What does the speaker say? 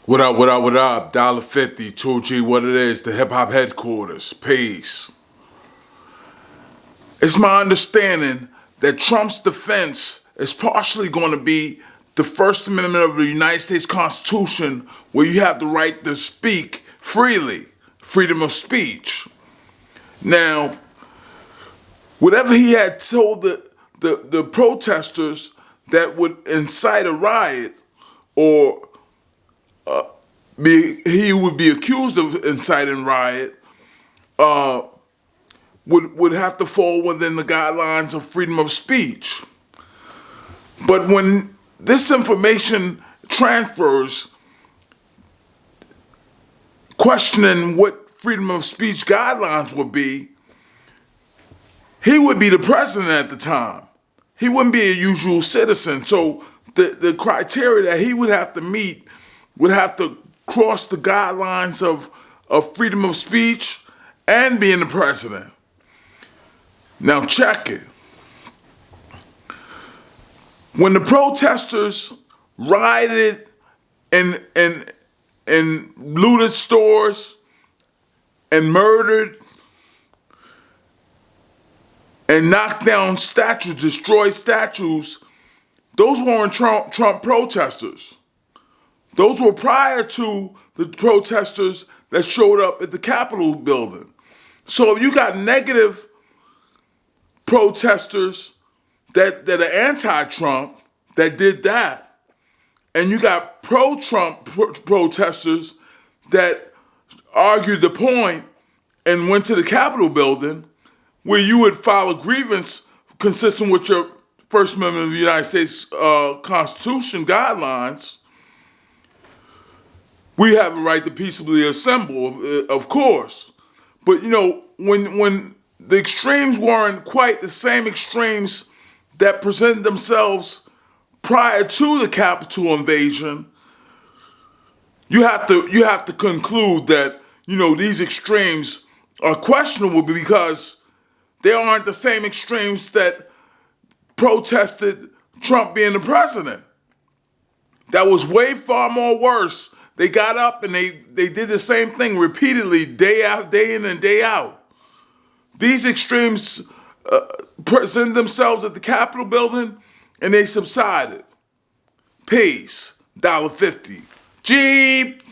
What up, what up, what up? Dolla50, 2G, what it is, the hip hop headquarters. Peace. It's my understanding that Trump's defense is partially going to be the First Amendment of the United States Constitution, where you have the right to speak freely, freedom of speech. Now, whatever he had told the protesters that would incite a riot or he would be accused of inciting riot, would have to fall within the guidelines of freedom of speech. But when this information transfers, questioning what freedom of speech guidelines would be, he would be the president at the time. He wouldn't be a usual citizen. So the criteria that he would have to meet would have to cross the guidelines of freedom of speech and being the president. Now check it. When the protesters rioted and looted stores and murdered and knocked down statues, destroyed statues, those weren't Trump protesters. Those were prior to the protesters that showed up at the Capitol building. So if you got negative protesters that are anti-Trump that did that, and you got pro-Trump protesters that argued the point and went to the Capitol building, where you would file a grievance consistent with your First Amendment of the United States Constitution guidelines. We have a right to peaceably assemble, of course. But, you know, when the extremes weren't quite the same extremes that presented themselves prior to the Capitol invasion, you have to conclude that, you know, these extremes are questionable because they aren't the same extremes that protested Trump being the president. That was way far more worse. They got up and they did the same thing repeatedly, day in and day out. These extremes presented themselves at the Capitol building and they subsided. Peace. Dolla50. Jeep.